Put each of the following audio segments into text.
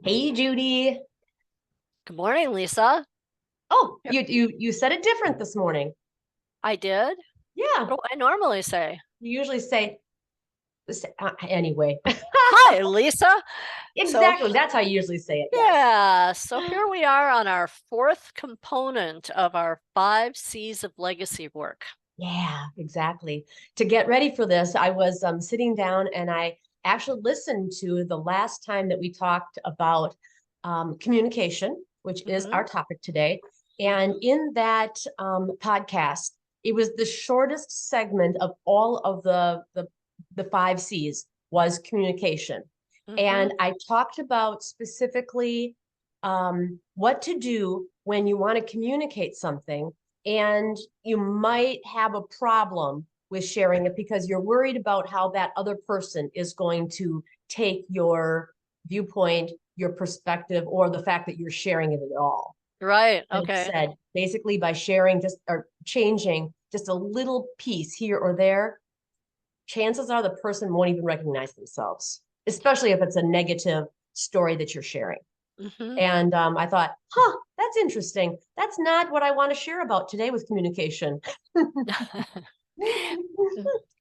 Hey, Judy. Good morning, Lisa. Oh, Yep. you said it different this morning. I did. Yeah, What do I normally say? you usually anyway. Hi, Lisa. So, Exactly. That's how you usually say it. Yes. yeah, so here we are on our fourth component of our 5 C's of legacy work. Yeah, exactly. To get ready for this, I was sitting down and I actually listened to the last time that we talked about communication, which is Hmm. our topic today. And Hmm. in that podcast, it was the shortest segment of all of the 5 C's was communication. Hmm. And I talked about specifically what to do when you want to communicate something and you might have a problem with sharing it because you're worried about how that other person is going to take your viewpoint, your perspective, or the fact that you're sharing it at all. Right. And it Okay. said basically by sharing just or changing just a little piece here or there, chances are the person won't even recognize themselves, especially if it's a negative story that you're sharing. Hmm. And I thought, that's interesting. That's not what I want to share about today with communication.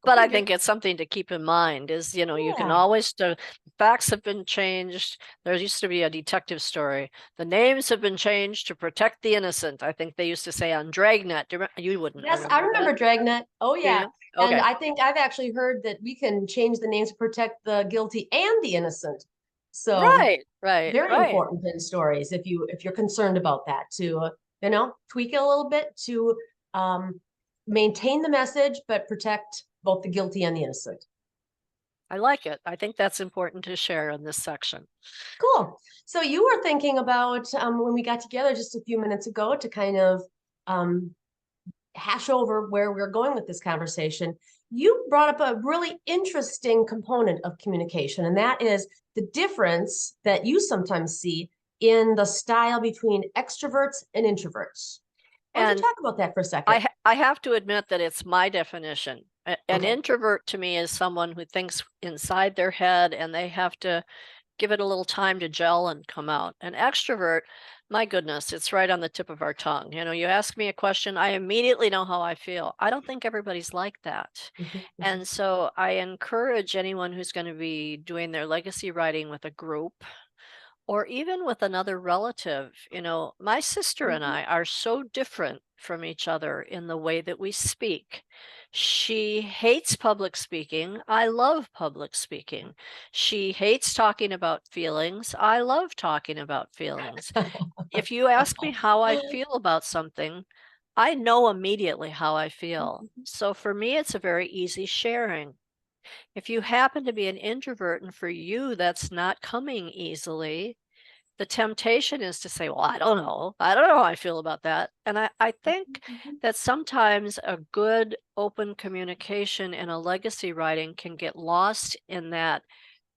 But I Figured, think it's something to keep in mind is, you can yeah. always, the facts have been changed. There used to be a detective story. The names have been changed to protect the innocent. I think they used to say on Dragnet. You wouldn't Yes, I remember that, remember Dragnet. Oh, do yeah. you? And Okay. I think I've actually heard that we can change the names to protect the guilty and the innocent. So Right, right, very right. important in stories if you're concerned about that to tweak it a little bit to um, maintain the message but protect both the guilty and the innocent. I like it. I think that's important to share in this section. Cool. So you were thinking about when we got together just a few minutes ago to kind of um, hash over where we're going with this conversation. You brought up a really interesting component of communication, and that is the difference that you sometimes see in the style between extroverts and introverts. Why don't you And talk about that for a second? I have to admit that it's my definition. An Okay. introvert to me is someone who thinks inside their head and they have to give it a little time to gel and come out. An extrovert, my goodness, it's right on the tip of our tongue. You ask me a question, I immediately know how I feel. I don't think everybody's like that. Mhm, mhm, And so I encourage anyone who's going to be doing their legacy writing with a group or even with another relative. My sister and mhm. I are so different from each other in the way that we speak. She hates public speaking. I love public speaking. She hates talking about feelings. I love talking about feelings. If you ask me how I feel about something, I know immediately how I feel. So for me, it's a very easy sharing. If you happen to be an introvert and for you that's not coming easily, the temptation is to say, well, I don't know. I don't know how I feel about that. And I think that sometimes a good open communication in a legacy writing can get lost in that.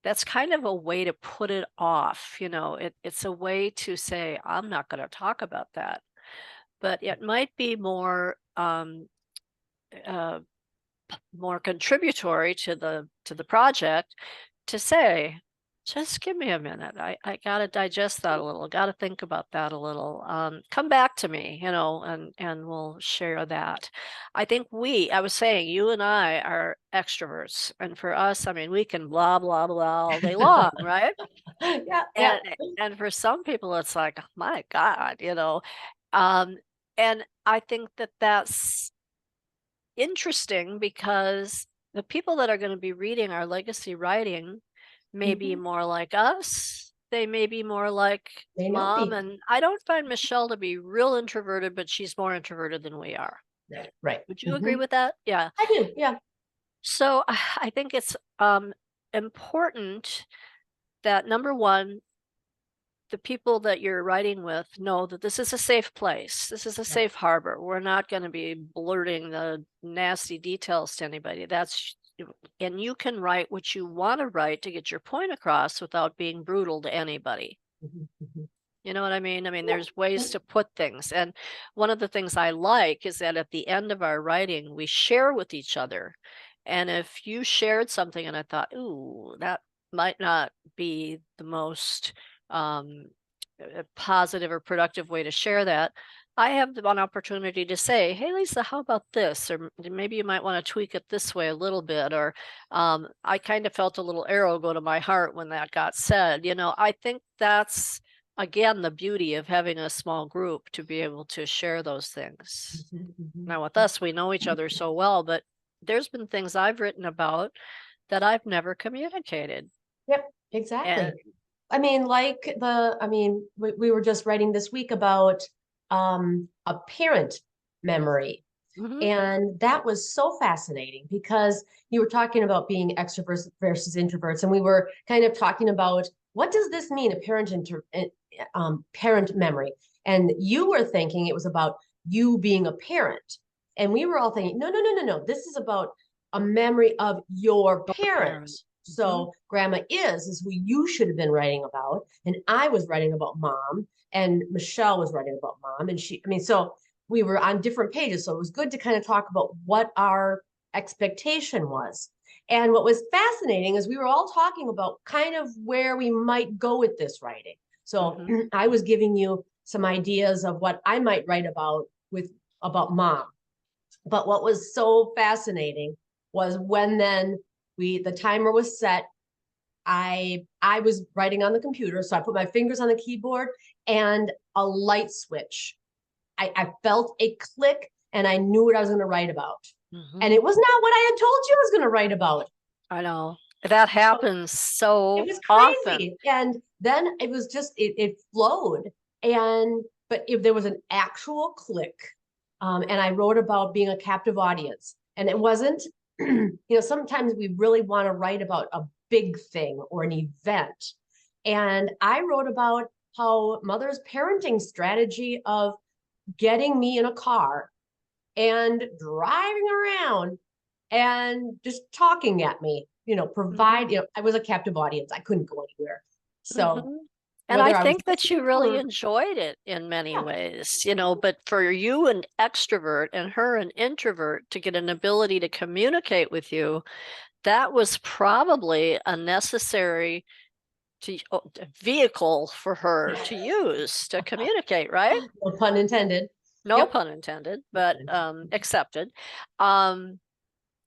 That's kind of a way to put it off. It's a way to say, I'm not going to talk about that. But it might be uh, more contributory to the project to say, just give me a minute. I gotta digest that a little, gotta think about that a little. Come back to me, and we'll share that. I was saying, you and I are extroverts. And for us, I mean, we can blah, blah, blah all day long, right? Yeah, yeah. And for some people, it's like, my God. Um, and I think that that's interesting because the people that are going to be reading our legacy writing may be Mhm. more like us. They may be more like May not mom. be. And I don't find Michelle to be real introverted, but she's more introverted than we are. Right, right. Would you agree Mhm. with that? Yeah. I do. Yeah. So I think it's important that number one, the people that you're writing with know that this is a safe place. This is a Right. safe harbor. We're not going to be blurting the nasty details to anybody. And you can write what you want to write to get your point across without being brutal to anybody. Mhm, mhm. You know what I mean? I mean, Yeah. there's ways to put things. And one of the things I like is that at the end of our writing, we share with each other. And if you shared something and I thought, ooh, that might not be the most a positive or productive way to share that, I have an opportunity to say, hey, Lisa, how about this? Or maybe you might want to tweak it this way a little bit. Or I kind of felt a little arrow go to my heart when that got said. I think that's, again, the beauty of having a small group to be able to share those things. Now, with us, we know each other so well, but there's been things I've written about that I've never communicated. Yep, exactly. And I mean, we were just writing this week about a parent memory. mhm, And that was so fascinating because you were talking about being extroverts versus introverts, and we were kind of talking about what does this mean, a parent memory. And you were thinking it was about you being a parent, and we were all thinking, no, no, no, no, no. This is about a memory of your your parent. parent. Mhm, So grandma is who you should have been writing about, and I was writing about mom, and Michelle was writing about mom, and so we were on different pages. So it was good to kind of talk about what our expectation was. And what was fascinating is we were all talking about kind of where we might go with this writing. So mhm. I was giving you some ideas of what I might write about mom. But what was so fascinating was when then the timer was set. I was writing on the computer, so I put my fingers on the keyboard and a light switch. I felt a click and I knew what I was going to write about. And Mhm. it was not what I had told you I was going to write about. I know. That So happens it so was often. crazy. And then it was just, it flowed. But if there was an actual click, and I wrote about being a captive audience, and it wasn't, sometimes we really want to write about a big thing or an event. And I wrote about how mother's parenting strategy of getting me in a car and driving around and just talking at me, Mhm, I was a captive audience. I couldn't go anywhere. So mhm. And I whether I was think that you listening really or, enjoyed it in many yeah, ways, but for you, an extrovert, and her, an introvert, to get an ability to communicate with you, that was probably a necessary vehicle for her to use to communicate, right? no pun intended. No Yep. pun intended, No but pun intended. accepted. Um,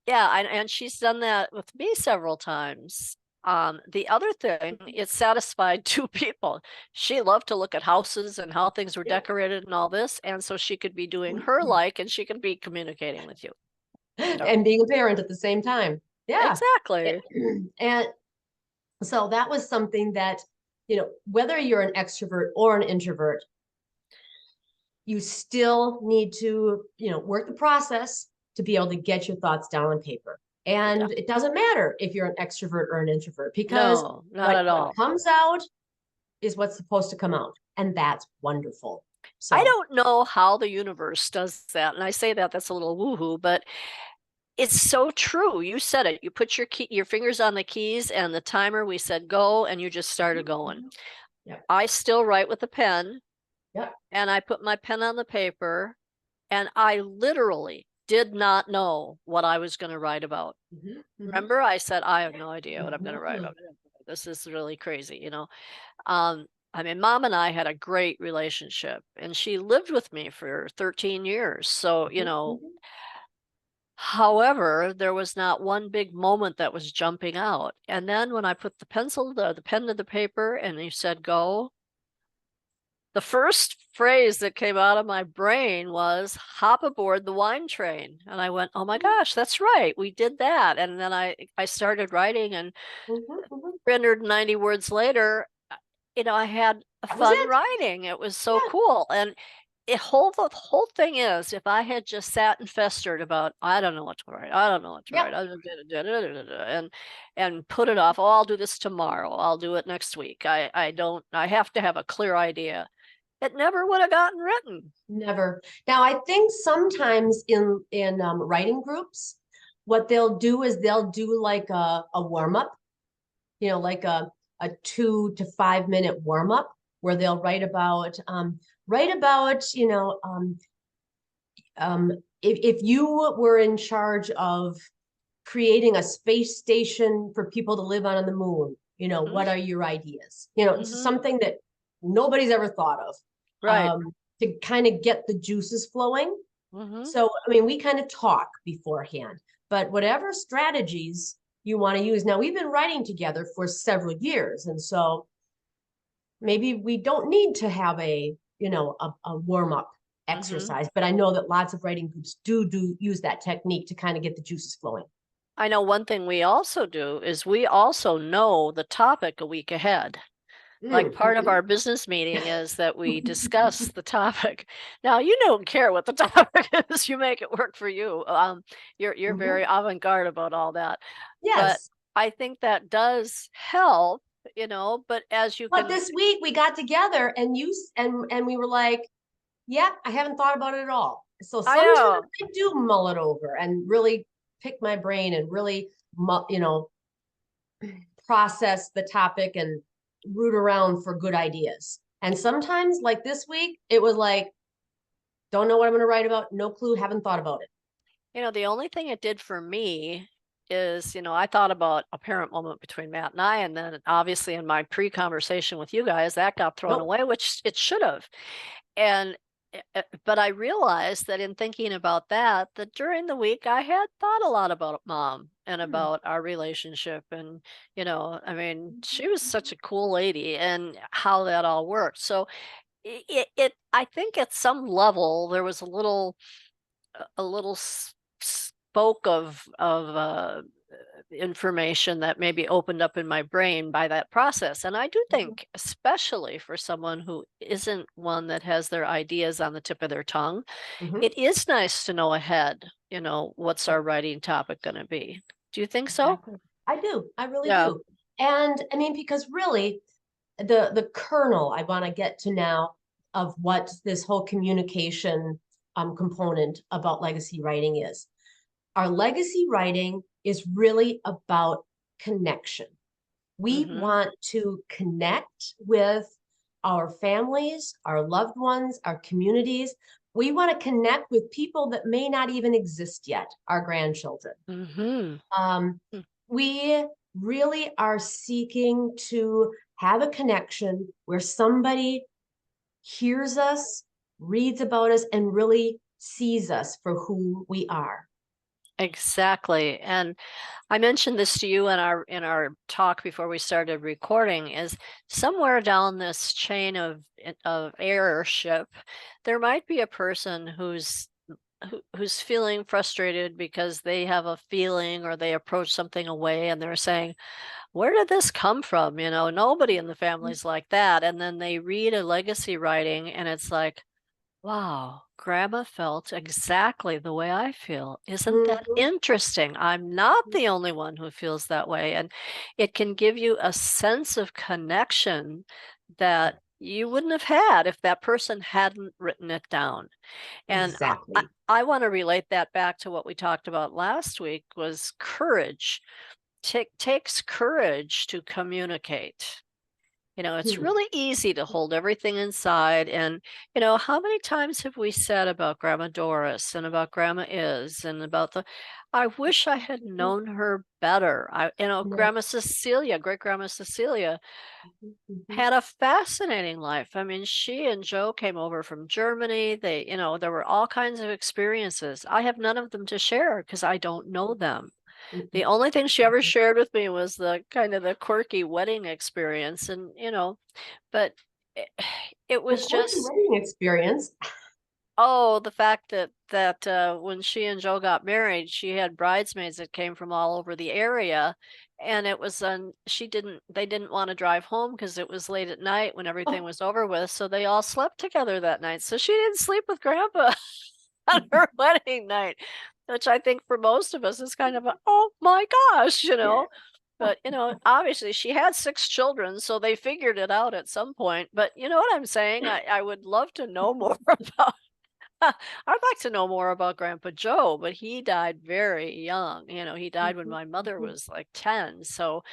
Yeah, and she's done that with me several times. The other thing, it satisfied two people. She loved to look at houses and how things were Yep. decorated and all this, and so she could be doing her like, and she could be communicating with you. So And being a parent at the same time. Yeah. exactly. And so that was something that, whether you're an extrovert or an introvert, you still need to, work the process to be able to get your thoughts down on paper. Yeah. And it doesn't matter if you're an extrovert or an introvert because No, not what at what all. comes out is what's supposed to come out, and that's wonderful. I So, don't know how the universe does that, and I say that's a little woohoo, but it's so true. You said it. You put your fingers on the keys and the timer. We said go, and you just started going. yeah, I still write with a pen, yeah. and I put my pen on the paper, and I literally did not know what I was going to write about. Mhm, mhm, Remember, I said, I have no idea what I'm going to write mhm, about. This is really crazy. Um, I mean, mom and I had a great relationship, and she lived with me for 13 years. So, mhm, mhm. however, there was not one big moment that was jumping out. And then when I put the pen to the paper, and you said go, the first phrase that came out of my brain was hop aboard the wine train. And I went, oh my gosh, that's right. We did that. And then I started writing, and Mhm, mhm. 390 words later, I had a That was fun it. writing. It was so Yeah, cool. And the whole thing is, if I had just sat and festered about, I don't know what to write, I don't know what to yeah. write, and put it off. Oh, I'll do this tomorrow. I'll do it next week. I don't. I have to have a clear idea. It never would have gotten written. Never. Now, I think sometimes in writing groups, what they'll do is they'll do like a warm up, like a 2 to 5 minute warm up where they'll write about if you were in charge of creating a space station for people to live on the moon, Hmm. what are your ideas? Hmm. Something that nobody's ever thought of, Right. to kind of get the juices flowing. Mm-hmm. So, I mean, we kind of talk beforehand, but whatever strategies you want to use. Now, we've been writing together for several years. And so maybe we don't need to have a warm up Mm-hmm. exercise, but I know that lots of writing groups do use that technique to kind of get the juices flowing. I know one thing we also do is we also know the topic a week ahead. Like part of Mm-hmm. our business meeting is that we discuss the topic. Now you don't care what the topic is, you make it work for you. You're Mm-hmm. very avant-garde about all that. But Yes. I think that does help, but as you But can, this week we got together and we were like, yeah, I haven't thought about it at all. So I sometimes know. I do mull it over and really pick my brain and really, process the topic and root around for good ideas. And sometimes, like this week, it was like, don't know what I'm going to write about. No clue. Haven't thought about it. The only thing it did for me is, I thought about a parent moment between Matt and I, and then obviously in my pre-conversation with you guys, that got thrown Nope. away, which it should have. And but I realized that in thinking about that during the week I had thought a lot about mom and Hmm. about our relationship, and I mean, she was such a cool lady and how that all worked. So I think at some level there was a little spoke of information that maybe opened up in my brain by that process. And I do Hmm. think, especially for someone who isn't one that has their ideas on the tip of their tongue, Hmm. it is nice to know ahead, what's our writing topic going to be. Do you think so? Exactly. I do. I really Yeah. do. And I mean, because really, the kernel I want to get to now of what this whole communication component about legacy writing is. Our legacy writing is really about connection. We Mm-hmm. want to connect with our families, our loved ones, our communities. We want to connect with people that may not even exist yet, our grandchildren. Mm-hmm. Um, we really are seeking to have a connection where somebody hears us, reads about us, and really sees us for who we are. Exactly. And I mentioned this to you in our talk before we started recording, is somewhere down this chain of heirship, there might be a person who's feeling frustrated because they have a feeling or they approach something away and they're saying, "Where did this come from?" Nobody in the family's like that. And then they read a legacy writing and it's like, wow, grandma felt exactly the way I feel. Isn't that Mhm. interesting? I'm not the only one who feels that way. And it can give you a sense of connection that you wouldn't have had if that person hadn't written it down. And I, Exactly. I want to relate that back to what we talked about last week was courage. Takes courage to communicate. It's Hmm. really easy to hold everything inside. And, how many times have we said about Grandma Doris and about Grandma Is and about I wish I had known her better. Yeah. Grandma Cecilia, great Grandma Cecilia, Mhm. Mhm. had a fascinating life. I mean, she and Joe came over from Germany. There were all kinds of experiences. I have none of them to share because I don't know them. The Mhm. only thing she ever Exactly. shared with me was the kind of the quirky wedding experience, and but it, it The was quirky just, wedding experience. oh, the fact that when she and Joe got married, she had bridesmaids that came from all over the area, and it was they didn't want to drive home because it was late at night when everything Oh. was over with, so they all slept together that night. So she didn't sleep with Grandpa on her wedding night, which I think for most of us is kind of a, oh my gosh. But obviously she had six children, so they figured it out at some point. But you know what I'm saying? I would love to know more about. I'd like to know more about Grandpa Joe, but he died very young. He died when Mhm. my mother Mhm. was like 10. So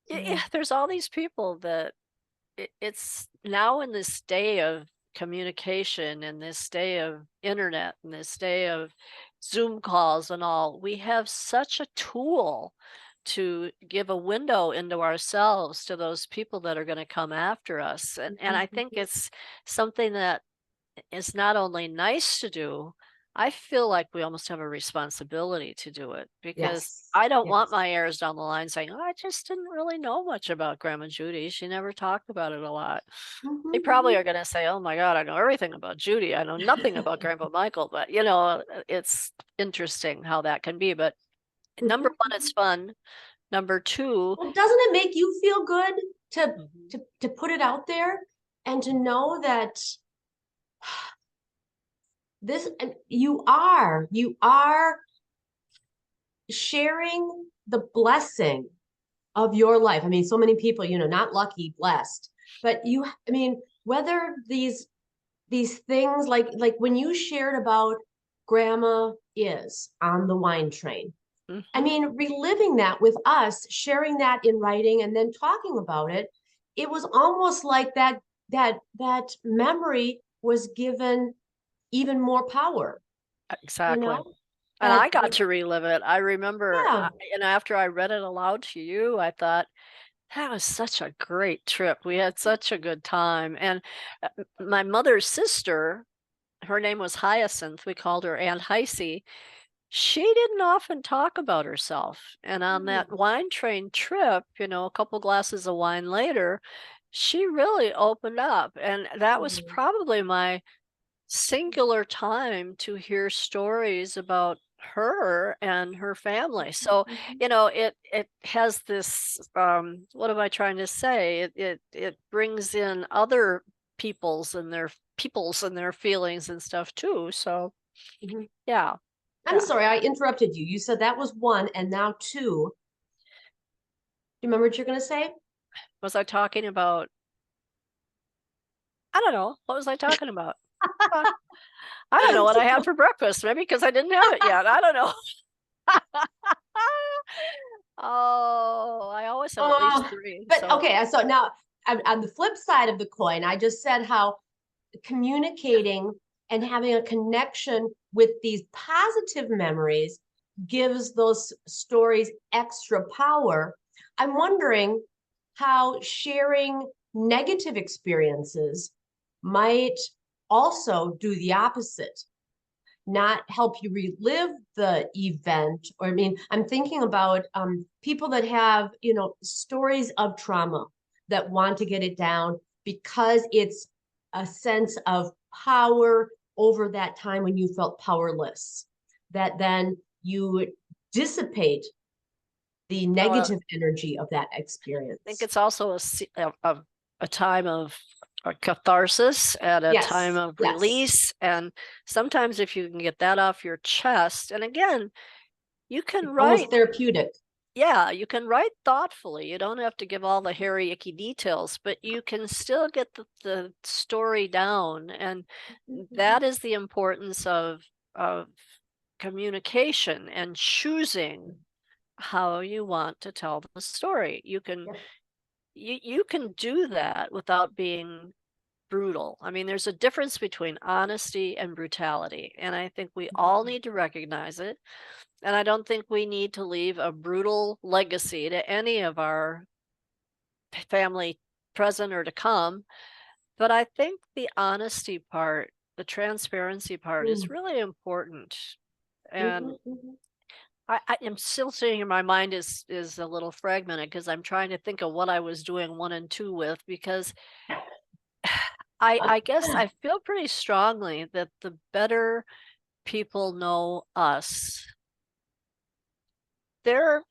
Yeah. there's all these people that it's now in this day of communication and this day of internet and this day of Zoom calls and all, we have such a tool to give a window into ourselves to those people that are going to come after us. And I think it's something that is not only nice to do, I feel like we almost have a responsibility to do it, because Yes. I don't want Yes. my heirs down the line saying, "Oh, I just didn't really know much about Grandma Judy. She never talked about it a lot." They probably are going to say, "Oh my God, I know everything about Judy. I know nothing about Grandpa Michael." But, it's interesting how that can be. But number one, it's fun. Number two, Well, doesn't it make you feel good to mhm, to put it out there and to know that this and you are sharing the blessing of your life. I mean, so many people, not lucky, blessed, but I mean, whether these things like when you shared about grandma is on the wine train. I mhm, mean, reliving that with us, sharing that in writing and then talking about it, it was almost like that memory was given even more power, you exactly. know? And I That got to relive it. I remember, yeah. and after I read it aloud to you, I thought, that was such a great trip. We had such a good time. And my mother's sister, her name was Hyacinth. We called her Aunt Heisey. She didn't often talk about herself. And on that Mm, wine train trip, a couple glasses of wine later, she really opened up. And that was mm, probably my singular time to hear stories about her and her family. So, mhm, it has this, what am I trying to say? It brings in other peoples and their feelings and stuff too. So, mhm. yeah. I'm Yeah. sorry, I interrupted you. You said that was one and now two. Do you remember what you're going to say? Was I talking about, I don't know. What was I talking about? Uh, I don't know what I had for breakfast. Maybe because I didn't have it yet. I don't know. Oh, I always have at least Oh, three. but So, okay, so now on the flip side of the coin, I just said how communicating and having a connection with these positive memories gives those stories extra power. I'm wondering how sharing negative experiences might also do the opposite, not help you relive the event. Or I mean, I'm thinking about people that have, stories of trauma that want to get it down because it's a sense of power over that time when you felt powerless, that then you dissipate the well, negative energy of that I think experience. it's also a time of catharsis and a time Yes, of yes. release. And sometimes if you can get that off your chest, and again, you can It's almost write, therapeutic. yeah, you can write thoughtfully. You don't have to give all the hairy, icky details, but you can still get the story down. And that is the importance of communication and choosing how you want to tell the story. Yep. You can do that without being brutal. I mean, there's a difference between honesty and brutality, and I think we all need to recognize it. And I don't think we need to leave a brutal legacy to any of our family, present or to come. But I think the honesty part, the transparency part is Mm, really important. And mhm, mhm. I am still sitting here, my mind is a little fragmented because I'm trying to think of what I was doing 1 and 2 with, because I guess I feel pretty strongly that the better people know us, they're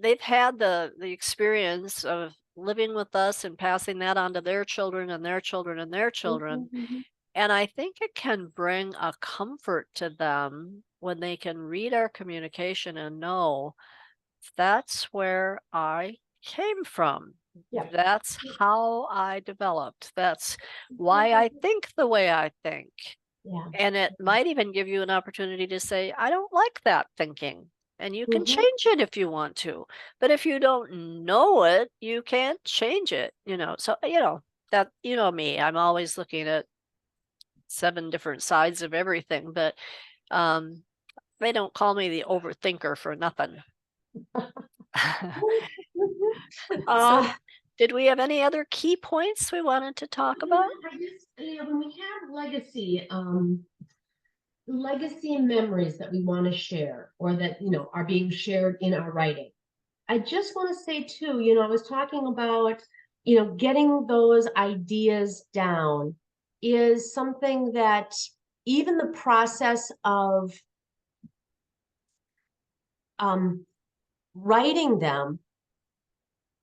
they've had the experience of living with us and passing that on to their children and their children and their children. Mhm, mhm. And I think it can bring a comfort to them when they can read our communication and know that's where I came from. Yeah. That's how I developed. That's why I Mhm. think the way I think. Yeah. And it might even give you an opportunity to say, I don't like that thinking. And you can Mhm. change it if you want to. But if you don't know it, you can't change it. So, that, me, I'm always looking at 7 different sides of everything. But um, they don't call me the overthinker for nothing. So, Uh, did we have any other key points we wanted to talk about? I just, when we have legacy memories that we want to share or that, are being shared in our writing. I just want to say too, I was talking about, getting those ideas down is something that even the process of um, writing them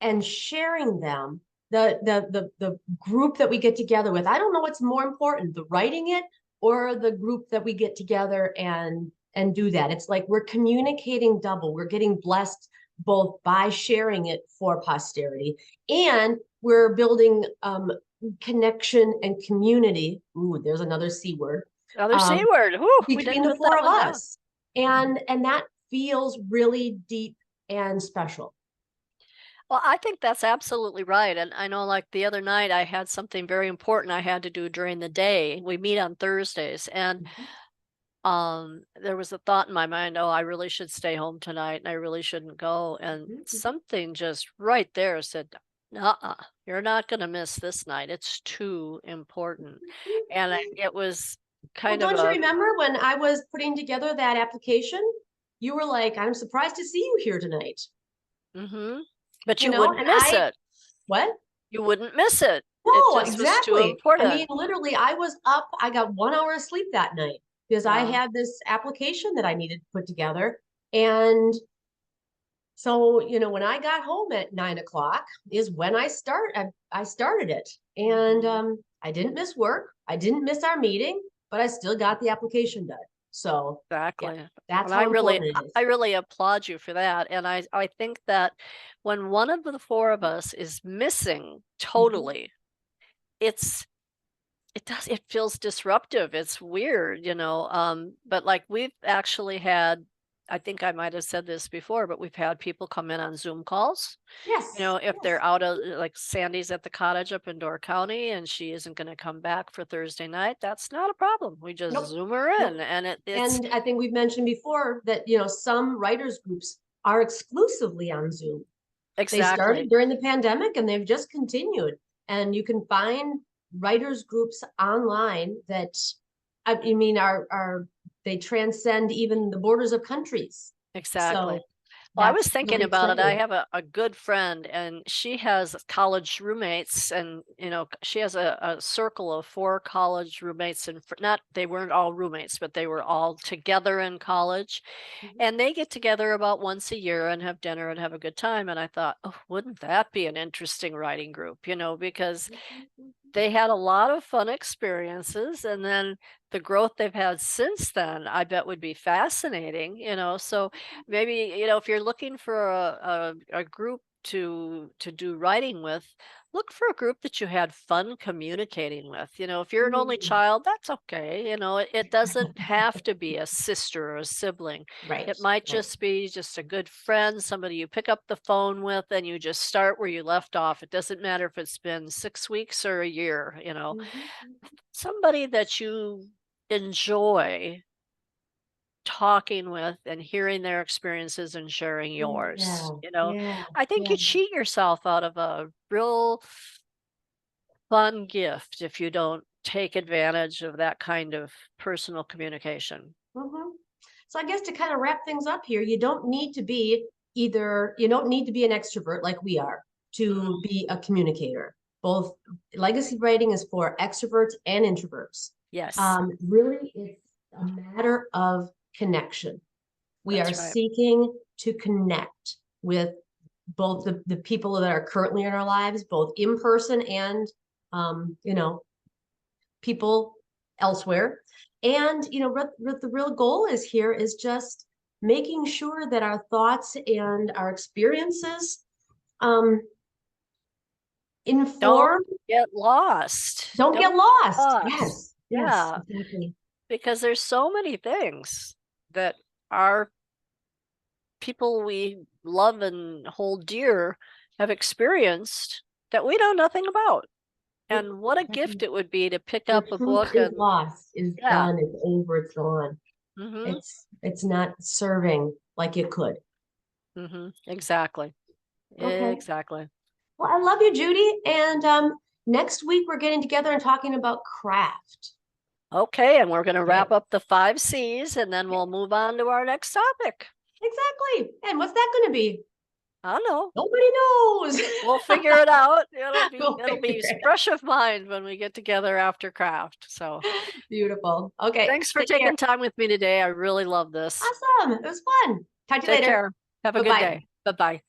and sharing them, the group that we get together with, I don't know what's more important, the writing it or the group that we get together and do that. It's like we're communicating double. We're getting blessed both by sharing it for posterity, and we're building connection and community. Ooh, there's another C word. Another C Um, word. Whew, we between didn't the put four that of one down. us. And that feels really deep and special. Well, I think that's absolutely right. And I know, like the other night, I had something very important I had to do during the day. We meet on Thursdays, and there was a thought in my mind, oh, I really should stay home tonight, and I really shouldn't go. And something just right there said, you're not going to miss this night. It's too important. And it was Well, kind of don't you a, remember when I was putting together that application? You were like, I'm surprised to see you here tonight. mm-hmm, but you wouldn't And miss it. what? You wouldn't miss it. It No, just was too exactly. I mean, important. literally, I was up, I got 1 hour of sleep that night because I Yeah. had this application that I needed to put together. And so, when I got home at 9 o'clock is when I started it. And I didn't miss work. I didn't miss our meeting, but I still got the application done. So yeah, Exactly. that's And how important it is. I really applaud you for that. And I think that when one of the four of us is missing Mhm. totally, it's it feels disruptive. It's weird, but like we've actually had, I think I might have said this before, but we've had people come in on Zoom calls. Yes, If yes. they're out of, like Sandy's at the cottage up in Door County and she isn't going to come back for Thursday night, that's not a problem. We just Nope, Zoom her in, nope. and it's And I think we've mentioned before that, some writers groups are exclusively on Zoom. They started exactly. during the pandemic and they've just continued. And you can find writers groups online that I mean are they transcend even the borders of countries. Exactly. So Well, I was that's thinking really about it. I exciting. have a good friend, and she has college roommates, and she has a circle of four college roommates, and not they weren't all roommates, but they were all together in college, Mhm. and they get together about once a year and have dinner and have a good time. And I thought, oh, wouldn't that be an interesting writing group? Because they had a lot of fun experiences, and then the growth they've had since then, I bet would be fascinating, so maybe, if you're looking for a group to do writing with, look for a group that you had fun communicating with. If you're an only Mm, child, that's okay. It doesn't have to be a sister or a sibling. right, It might right. just be just a good friend, somebody you pick up the phone with and you just start where you left off. It doesn't matter if it's been 6 weeks or a year, Mhm, mhm. somebody that you enjoy talking with and hearing their experiences and sharing yours. Yeah, yeah, I think you yeah. cheat yourself out of a real fun gift if you don't take advantage of that kind of personal communication. Mhm. So I guess to kind of wrap things up here, you don't need to be an extrovert like we are to Mm, be a communicator. Both legacy writing is for extroverts and introverts. yes, Really, it's a matter of connection. We are that's right. seeking to connect with both the people that are currently in our lives, both in person and people elsewhere. And what the real goal is here is just making sure that our thoughts and our experiences um, Don't inform, get lost. don't get Don't get lost. lost. Yes, yes, Yeah, exactly. because there's so many things that our people we love and hold dear have experienced that we know nothing about. Nope. And what a gift it would be to pick The up a truth book is and lost, is yeah. done, it's over, it's gone. Hmm. It's not serving like it could. Exactly. Okay. Exactly. Well, I love you, Judy. And next week we're getting together and talking about craft. Okay, and we're going to wrap Okay. up the 5 C's and then we'll move on to our next topic. Exactly. And what's that going to be? I don't know. Nobody knows. We'll figure it out. We'll It'll figure be it out. fresh of mind when we get together after craft. So Beautiful. Okay. thanks for Take care. taking time with me today. I really love this. Awesome. It was fun. Talk to you Take later. care. Have a good Bye-bye. day. Bye-bye.